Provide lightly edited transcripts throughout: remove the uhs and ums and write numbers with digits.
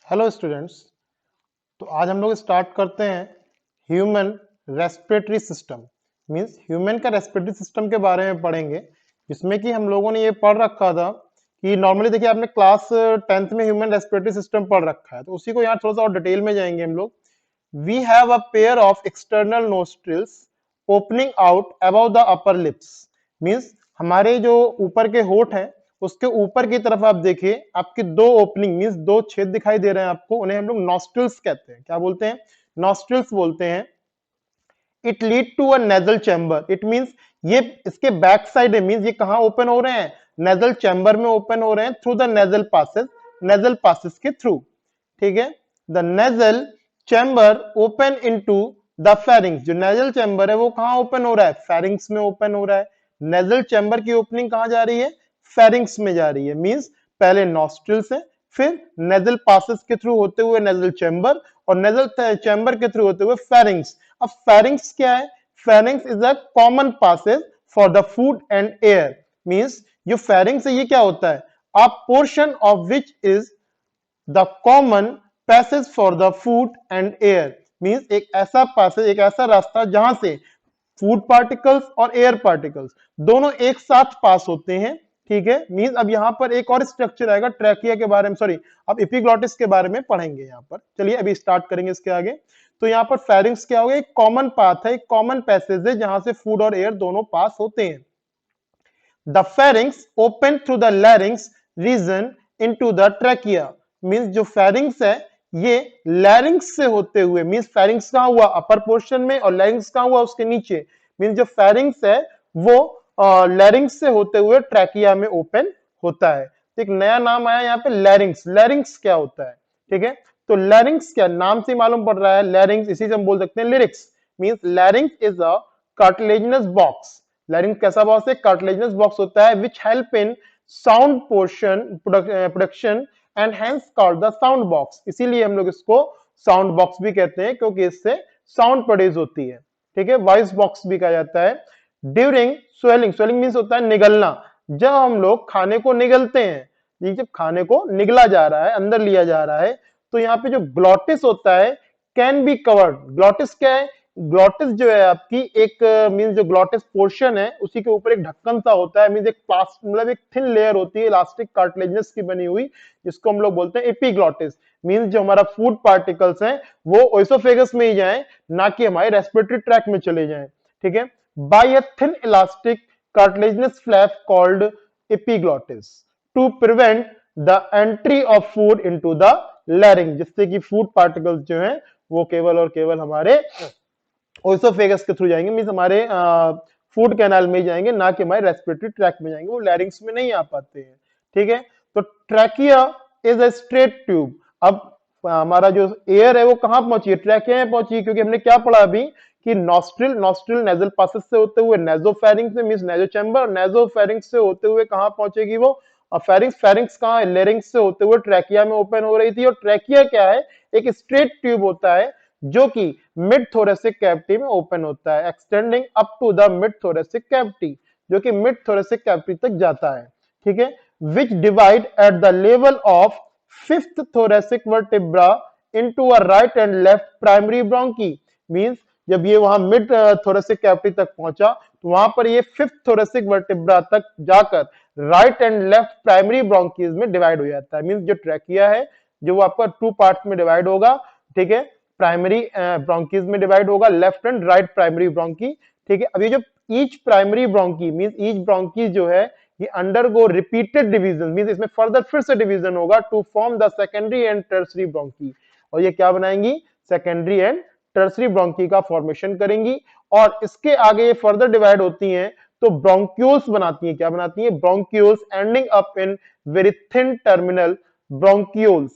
Hello students. तो आज हम लोग स्टार्ट करते हैं human respiratory system. Means human का रेस्पिरेटरी सिस्टम के बारे में पढ़ेंगे, जिसमें कि हम लोगों ने ये पढ़ रखा था कि नॉर्मली देखिए आपने क्लास 10th में ह्यूमन रेस्पिरेटरी सिस्टम पढ़ रखा है, तो उसी को यहाँ थोड़ा सा और डिटेल में जाएंगे हम लोग। We have a pair of external nostrils opening out above the upper lips. Means हमारे जो ऊपर के होठ हैं उसके ऊपर की तरफ आप देखिए, आपकी दो ओपनिंग मींस दो छेद दिखाई दे रहे हैं आपको, उन्हें हम लोग नॉस्ट्रिल्स कहते हैं। क्या बोलते हैं? नॉस्ट्रिल्स बोलते हैं। It lead to a nasal chamber. It means ये इसके बैक साइड है, मींस ये कहां ओपन हो रहे हैं? नेजल चैम्बर में ओपन हो रहे हैं through the nasal passes, nasal passes के थ्रू। ठीक है। The nasal chamber open into the pharynx. जो नेजल चैम्बर है वो कहां ओपन हो रहा है? फेरिंग्स में ओपन हो रहा है। नेजल चैम्बर की ओपनिंग कहां जा रही है? फेरिंग्स में जा रही है। मींस पहले नॉस्ट्रिल से, फिर नेजल पासेस के थ्रू होते हुए नेजल चैम्बर, और नेजल चैम्बर के थ्रू होते हुए फेरिंग्स। अब फेरिंग्स क्या है? Pharynx is a common passage for the food and air. Means जो फेरिंग्स है ये क्या होता है? A portion of which is the common passage for the food and air. Means एक ऐसा पैसेज, एक ऐसा रास्ता जहां से फूड पार्टिकल्स और एयर पार्टिकल्स दोनों एक साथ पास होते हैं। ठीक है। मींस अब यहां पर एक और स्ट्रक्चर आएगा ट्रैकिया के बारे में, सॉरी अब एपिग्लॉटिस के बारे में पढ़ेंगे यहां पर। चलिए अभी स्टार्ट करेंगे इसके आगे। तो यहां पर फेरिंग्स क्या हो गया? एक कॉमन पाथ है, एक कॉमन पैसेज है जहां से फूड और एयर दोनों पास होते हैं। The pharynx open through the larynx region into the trachea। Means जो pharynx है ये larynx से होते हुए, मींस pharynx कहां हुआ? अपर पोर्शन में, और larynx कहां हुआ? उसके नीचे। मींस जो pharynx है वो larynx से होते हुए trachea में ओपन होता है। तो एक नया नाम आया यहाँ पे, larynx। larynx क्या होता है? ठीक है। तो larynx क्या, नाम से मालूम पड़ रहा है larynx, इसी से हम बोल सकते हैं lyrics. Means larynx is a cartilaginous box। Larynx कैसा बॉक्स है? कार्टिलेजिनस बॉक्स होता है, which help in sound portion production and hence called the sound box. इसीलिए हम लोग इसको साउंड बॉक्स भी कहते हैं, क्योंकि इससे साउंड प्रोड्यूस होती है। ठीक है। वॉइस बॉक्स भी कहा जाता है। ड्यूरिंग स्वेलिंग, स्वेलिंग मीन्स होता है निगलना। जब हम लोग खाने को निगलते हैं, ये जब खाने को निगला जा रहा है, अंदर लिया जा रहा है, तो यहाँ पे जो ग्लॉटिस होता है कैन बी कवर्ड। ग्लॉटिस क्या है? ग्लॉटिस जो है आपकी एक मींस जो ग्लॉटिस पोर्शन है उसी के ऊपर एक ढक्कन सा होता है, मींस एक प्लास्ट मतलब एक थिन लेयर होती है इलास्टिक कार्टिलेजिनस की बनी हुई, जिसको हम लोग बोलते हैं एपिग्लॉटिस। मींस जो हमारा फूड पार्टिकल्स हैं वो ओइसोफेगस में ही जाएं, ना कि हमारे रेस्पिरेटरी ट्रैक में चले जाएं। ठीक है। By a thin elastic cartilaginous flap called epiglottis to prevent the entry of food into the larynx, जिससे कि फूड पार्टिकल्स जो हैं वो केवल और केवल हमारे ओइसोफेगस के थ्रू जाएंगे, मींस हमारे फूड कैनाल में ही जाएंगे, ना कि हमारे रेस्पिरेटरी ट्रैक में जाएंगे, वो लैरिंग्स में नहीं आ पाते हैं। ठीक है। तो trachea is a straight tube. अब हमारा जो एयर है वो कहां पहुंची है? ट्रैकिया में पहुंची, क्योंकि हमने क्या पढ़ा अभी कि नॉस्ट्रिल, नॉस्ट्रिल नेजल पासेस से होते हुए नेजोफेरिंग्स में, मींस नेजो चैम्बर, नेजोफेरिंग्स से होते हुए कहां पहुंचेगी वो? और फेरिंग्स, फेरिंग्स कहां है? लेरिंग्स से होते हुए ट्रैकिया में ओपन हो रही थी। और ट्रैकिया क्या है? एक स्ट्रेट ट्यूब होता है जो कि मिड थोरेसिक कैविटी में ओपन होता है, extending up to the mid thoracic cavity, जो कि मिड थोरेसिक कैविटी तक जाता है। ठीक है। विच divide at the level of fifth thoracic vertebra into a right and left primary bronchi. Means जब ये वहां मिड थोरेसिक कैविटी तक पहुंचा तो वहां पर ये फिफ्थ थोरेसिक वर्टिब्रा तक जाकर राइट एंड लेफ्ट प्राइमरी ब्रोंकीज में डिवाइड हो जाता है। मींस जो ट्रैकिया है जो वो आपका टू पार्ट में डिवाइड होगा। ठीक है। प्राइमरी ब्रोंकीज में डिवाइड होगा, left and right primary bronchi. ठीक है। अब ये जो each primary bronchi means each bronchi जो है ये अंडरगो रिपीटेड डिवीजन, मींस इसमें फर्दर फिर से डिवीजन होगा to form the secondary and tertiary bronchi. और ये क्या बनाएंगी? सेकेंडरी एंड टर्सरी ब्रोंकी का फॉर्मेशन करेंगी। और इसके आगे ये फर्दर डिवाइड होती हैं तो ब्रोंक्यूल्स बनाती हैं। क्या बनाती हैं? Bronchioles ending up in very thin terminal bronchioles.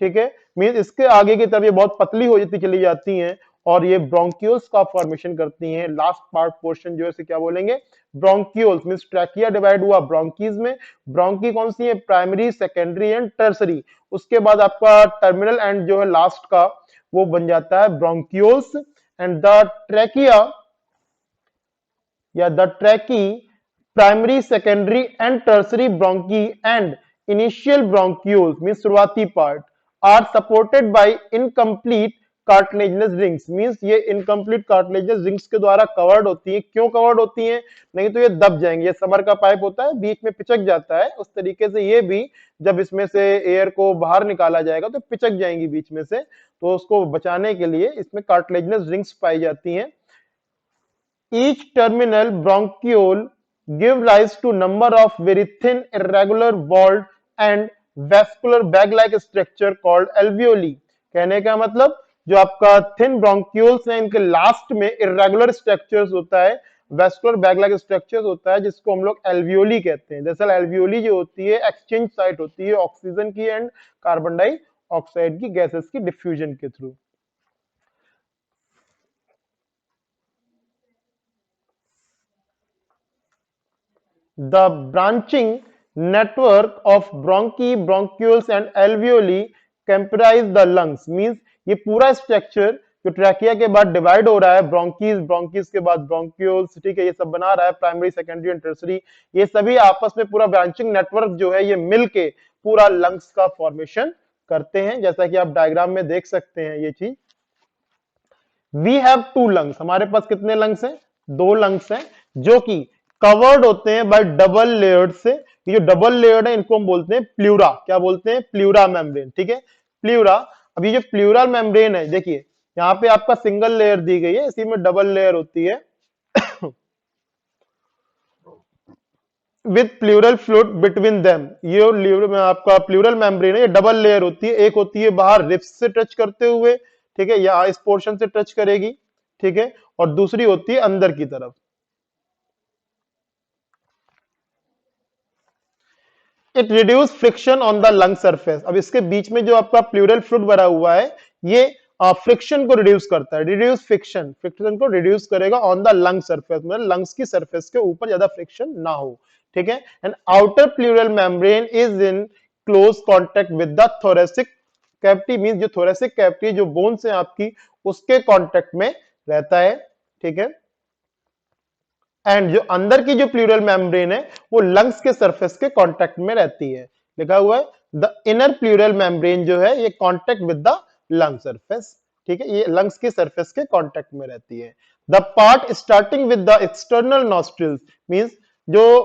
ठीक है। मींस इसके आगे की तरफ ये बहुत पतली हो जाती चली जाती हैं और ये ब्रोंक्यूल्स का फॉर्मेशन करती हैं। लास्ट पार्ट पोर्शन जो है इसे क्या बोलेंगे? ब्रोंक्यूल्स। मींस ट्रैकिया डिवाइड हुआ ब्रोंकीज में। ब्रोंकी कौन सी है? Primary, secondary and tertiary. उसके बाद आपका टर्मिनल एंड जो है लास्ट का वो बन जाता है ब्रोंक्यूल्स। एंड द ट्रैकिया या the trachea, primary, secondary and tertiary bronchi and initial bronchioles means शुरुआती part are supported by incomplete cartilaginous rings, means ये इनकम्प्लीट कार्टिलेजिनस रिंग्स के द्वारा कवर्ड होती है। क्यों कवर्ड होती है? नहीं तो ये दब जाएंगे। ये समर का पाइप होता है, बीच में पिचक जाता है, उस तरीके से ये भी जब इसमें से एयर को बाहर निकाला जाएगा तो पिचक जाएंगी बीच में से, तो उसको बचाने के लिए इसमें कार्टिलेजिनस रिंग्स पाई जाती हैं। Each terminal bronchiole give rise to number of very thin, irregular, walled and vascular bag-like structure called alveoli। कहने का मतलब जो आपका थिन ब्रोंक्यूल्स है, इनके लास्ट में इरेगुलर स्ट्रक्चर्स होता है, वेस्कुलर बैग लाइक स्ट्रक्चर्स होता है, जिसको हम लोग एल्वियोली कहते हैं। दरअसल एल्वियोली जो होती है एक्सचेंज साइट होती है ऑक्सीजन की एंड कार्बन डाइऑक्साइड की गैसेस की डिफ्यूजन के through. The branching network of bronchi, bronchioles and alveoli comprise the lungs, means ये पूरा स्ट्रक्चर जो ट्रैकिया के बाद डिवाइड हो रहा है, ब्रोंकीज, ब्रोंकीज के बाद ब्रोंक्यूल्स, ठीक है, ये सब बना रहा है प्राइमरी, सेकेंडरी एंड टर्सरी, ये सभी आपस में पूरा ब्रांचिंग नेटवर्क जो है ये मिलके पूरा लंग्स का फॉर्मेशन करते हैं, जैसा कि आप डायग्राम में देख सकते हैं ये चीज। वी हैव टू लंग्स, हमारे पास कितने लंग्स हैं? दो लंग्स हैं, जो कि कवर्ड होते हैं बाय डबल लेयर्ड से। ये जो डबल लेयर्ड है इनको हम बोलते हैं प्लूरा। क्या बोलते हैं? प्लूरा मेम्ब्रेन, ठीक है, प्लूरा। अब ये जो प्लूरल मेम्ब्रेन है, देखिए यहाँ पे आपका सिंगल लेयर दी गई है, इसी में डबल लेयर होती है with pleural fluid between them. ये में आपका प्लूरल मेम्ब्रेन है, ये डबल लेयर होती है। एक होती है बाहर रिब्स से टच करते हुए, ठीक है, या इस पोर्शन से टच करेगी, ठीक है, और दूसरी होती है अंदर की तरफ। It reduce friction on the lung surface. अब इसके बीच में जो आपका प्लूरल फ्लूइड भरा हुआ है, ये फ्रिक्शन को रिड्यूस करता है। रिड्यूस फ्रिक्शन, फ्रिक्शन को रिड्यूस करेगा ऑन द लंग सरफेस, मतलब लंग्स की सरफेस के ऊपर ज्यादा फ्रिक्शन ना हो, ठीक है। And outer pleural membrane is in close contact with the thoracic cavity, means जो थोरेसिक कैविटी जो बोन्स है आपकी उसके कॉन्टेक्ट में रहता है, ठीक है। एंड जो अंदर की जो प्लूरल मेम्ब्रेन है वो लंग्स के सरफेस के कांटेक्ट में रहती है। लिखा हुआ है द इनर प्लूरल मेम्ब्रेन जो है ये contact with the lung surface, ठीक है, ये लंग्स के सरफेस के कांटेक्ट में रहती है। The part starting with the external nostrils, means जो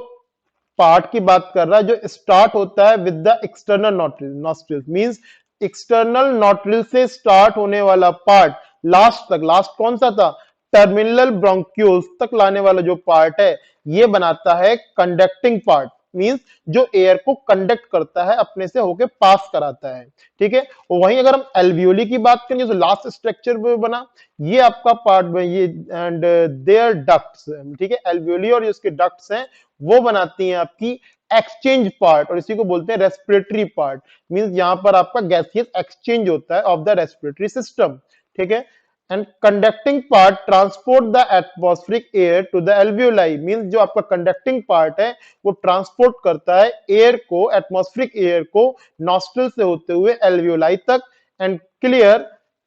पार्ट की बात कर रहा है जो स्टार्ट होता है with the external nostrils, means external nostril से स्टार्ट होने वाला पार्ट लास्ट तक, लास्ट कौन सा था? टर्मिनल ब्रोंक्यूल्स तक लाने वाला जो पार्ट है ये बनाता है कंडक्टिंग पार्ट, मींस जो एयर को कंडक्ट करता है, अपने से होके पास कराता है, ठीक है। और वहीं अगर हम एल्वियोली की बात करें जो लास्ट स्ट्रक्चर में बना, ये आपका पार्ट में ये एंड देयर डक्ट्स, ठीक है, एल्वियोली और इसके डक्ट्स हैं वो बनाती हैं आपकी एक्सचेंज पार्ट, और इसी को बोलते हैं रेस्पिरेटरी पार्ट, मींस यहां पर आपका गैसियस एक्सचेंज होता है ऑफ द रेस्पिरेटरी सिस्टम, ठीक है। And conducting part transport the atmospheric air to the alveoli, means जो आपका कंडक्टिंग पार्ट है वो ट्रांसपोर्ट करता है एयर को, एटमॉस्फेरिक एयर को नॉस्ट्रिल से होते हुए एल्वियोलाई तक, and clear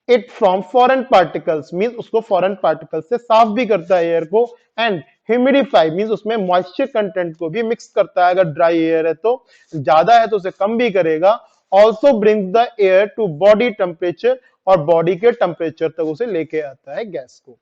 it from foreign particles, means उसको फॉरेन पार्टिकल्स से साफ भी करता है एयर को, एंड ह्यूमिडिफाई मींस उसमें मॉइस्चर कंटेंट को भी मिक्स करता है, अगर ड्राई एयर है तो, ज्यादा है तो उसे कम भी करेगा। Also brings the air to body temperature, और बॉडी के टेम्परेचर तक उसे लेके आता है गैस को।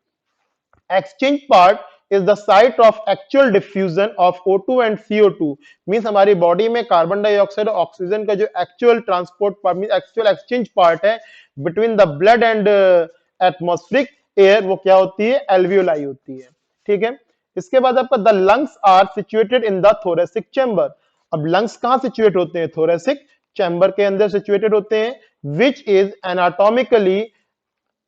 Exchange part is the site of actual diffusion of O2 and CO2, means हमारी बॉडी में कार्बन डाइऑक्साइड और ऑक्सीजन का जो actual transport part, means actual exchange part है between the blood and atmospheric air, वो क्या होती है? एल्वियोलाई होती है, ठीक है। इसके बाद आपका the lungs are situated in the thoracic chamber. अब लंग्स कहां सिचुएट होते हैं? थोरेसिक चैम्बर के अंदर सिचुएटेड होते हैं, which is anatomically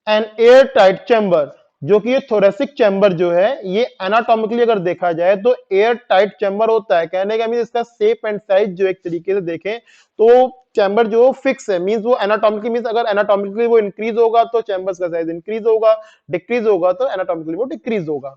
an air tight chamber, जो कि ये थोरेसिक चैम्बर जो है ये एनाटॉमिकली अगर देखा जाए तो एयर टाइट चैम्बर होता है। कहने का मीन इसका शेप एंड साइज जो एक तरीके से देखें तो चैम्बर जो फिक्स है, मींस वो एनाटॉमिकली, मींस अगर एनाटॉमिकली वो इंक्रीज होगा तो चैम्बर्स का साइज इंक्रीज होगा, डिक्रीज होगा तो एनाटॉमिकली वो डिक्रीज होगा।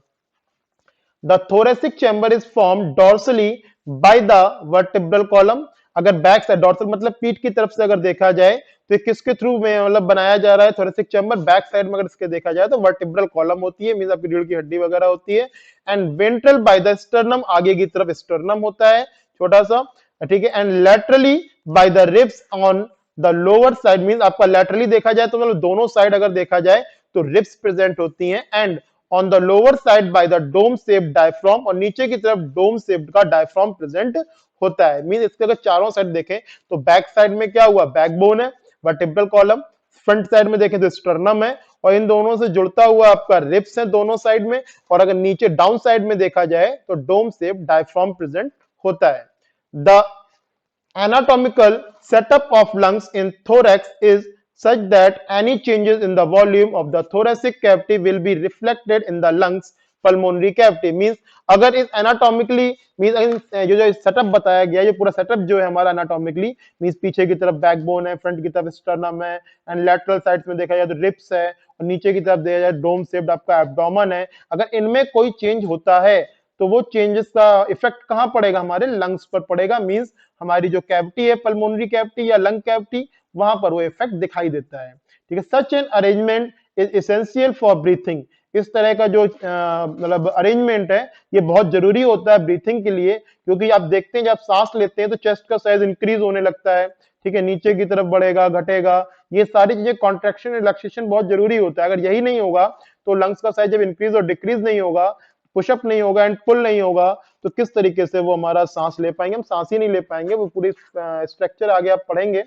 The thoracic chamber is formed dorsally by the vertebral column। अगर बैक साइड, डॉर्सल मतलब पीठ की तरफ से अगर देखा जाए तो किसके थ्रू में मतलब बनाया जा रहा है थोरेसिक चैम्बर? बैक साइड में अगर इसके देखा जाए तो वर्टिब्रल कॉलम होती है, मींस आपकी रीढ़ की हड्डी वगैरह होती है। And ventral by the sternum, आगे की तरफ स्टर्नम होता है छोटा सा, ठीक है। And laterally by the ribs on the lower side means आपका लैटरली देखा जाए तो मतलब दोनों साइड अगर देखा जाए तो रिब्स प्रेजेंट होती हैं, and on the lower side by the dome shaped diaphragm, और नीचे की तरफ डोम शेप्ड का डायफ्राम प्रेजेंट होता है। मींस इसके अगर चारों साइड देखें तो बैक साइड में क्या हुआ, बैकबोन है, वर्टिब्रल कॉलम, फ्रंट साइड में देखें तो स्टर्नम है, और इन दोनों से जुड़ता हुआ आपका रिब्स है दोनों साइड में, और अगर नीचे डाउन साइड में देखा जाए तो डोम शेप डायफ्राम प्रेजेंट होता है। The anatomical setup of lungs in thorax is such that any changes in the volume of the thoracic cavity will be reflected in the lungs pulmonary cavity। Means अगर इस anatomically means जो setup बताया गया, ये पूरा setup जो है हमारा एनाटॉमिकली मींस पीछे की तरफ बैकबोन है, फ्रंट की तरफ स्टर्नम है, एंड लैटरल साइड्स में देखा जाए तो रिब्स है, और नीचे की तरफ देखा जाए डोम शेप्ड आपका एब्डोमेन है। अगर इनमें कोई चेंज होता है तो वो चेंजेस का इफेक्ट कहां पड़ेगा, हमारे लंग्स पर पड़ेगा। मींस हमारी जो कैविटी है पल्मोनरी कैविटी या लंग कैविटी, वहां पर वो इफेक्ट दिखाई देता है। ठीक है, such an arrangement is essential for breathing. इस तरह का जो मतलब अरेंजमेंट है ये बहुत जरूरी होता है ब्रीथिंग के लिए, क्योंकि आप देखते हैं जब सांस लेते हैं तो चेस्ट का साइज इंक्रीज होने लगता है, ठीक है, नीचे की तरफ बढ़ेगा घटेगा, ये सारी चीजें कॉन्ट्रैक्शन रिलैक्सेशन बहुत जरूरी होता है। अगर यही नहीं होगा तो लंग्स का साइज जब इंक्रीज और डिक्रीज नहीं होगा, पुशअप नहीं होगा एंड पुल नहीं होगा, तो किस तरीके से वो हमारा सांस ले पाएंगे, हम सांस ही नहीं ले पाएंगे। वो पूरी स्ट्रक्चर आगे आप पढ़ेंगे।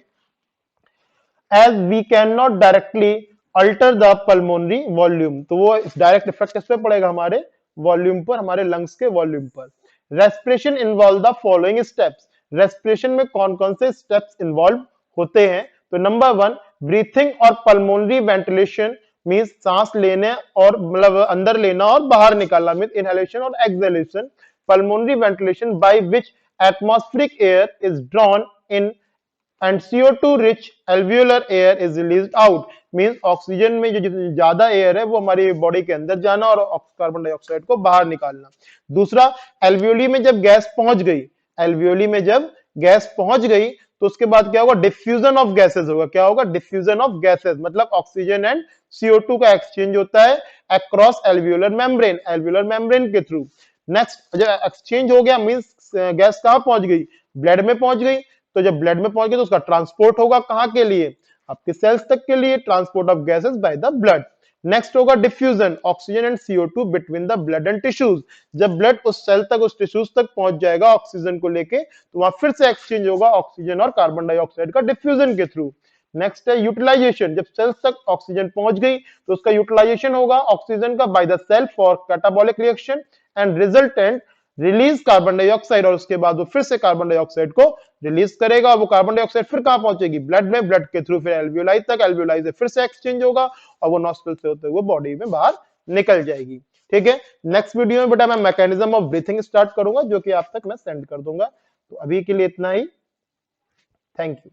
As we can not directly alter the pulmonary volume, तो वो डायरेक्ट इफेक्ट किस पे पड़ेगा, हमारे वॉल्यूम पर, हमारे लंग्स के वॉल्यूम पर। Respiration involve the following steps. Respiration में कौन कौन से स्टेप्स इन्वॉल्व होते हैं, तो नंबर 1 ब्रीथिंग और पल्मोनरी वेंटिलेशन, मींस सांस लेने और मतलब अंदर लेना और बाहर निकालना, मींस इनहेलेशन और exhalation. Pulmonary ventilation by which atmospheric air is drawn in and CO2 rich alveolar air is released out, means oxygen में जो ज्यादा एयर है वो हमारी बॉडी के अंदर जाना और कार्बन डाइऑक्साइड को बाहर निकालना। दूसरा, एल्वियोली में जब गैस पहुंच गई, एल्वियोली में जब गैस पहुंच गई तो उसके बाद क्या होगा, डिफ्यूजन ऑफ गैसेस होगा। क्या होगा, डिफ्यूजन ऑफ गैसेस, मतलब ऑक्सीजन एंड CO2 का एक्सचेंज होता है अक्रॉस एल्वियोलर मेम्ब्रेन के थ्रू। नेक्स्ट, जब एक्सचेंज हो गया मींस गैस कहां पहुंच गई, ब्लड में पहुंच गई, तो जब ब्लड में पहुंच गई तो उसका ट्रांसपोर्ट होगा कहां के लिए, आपके सेल्स तक के लिए, transport of gases by the blood. Next होगा diffusion, oxygen and CO2 between the blood and tissues. जब ब्लड उस सेल तक, उस टिश्यूज तक पहुंच जाएगा ऑक्सीजन को लेके, तो वहां फिर से एक्सचेंज होगा ऑक्सीजन और कार्बन डाइऑक्साइड का डिफ्यूजन के थ्रू। नेक्स्ट है यूटिलाइजेशन, जब सेल्स तक ऑक्सीजन पहुंच गई तो उसका यूटिलाइजेशन होगा ऑक्सीजन का by the cell for catabolic reaction and resultant release carbon dioxide, और उसके बाद वो फिर से कार्बन डाइऑक्साइड को रिलीज करेगा। वो कार्बन डाइऑक्साइड फिर कहां पहुंचेगी, ब्लड में, ब्लड के थ्रू फिर एल्वियोलाई तक, एल्वियोलाई से फिर से एक्सचेंज होगा और वो नॉस्ट्रल से होते हुए बॉडी में बाहर निकल जाएगी। ठीक है, नेक्स्ट वीडियो में बेटा मैं मैकेनिज्म ऑफ ब्रीथिंग स्टार्ट करूंगा, जो कि आप तक मैं सेंड कर दूंगा। तो अभी के लिए इतना ही, थैंक यू।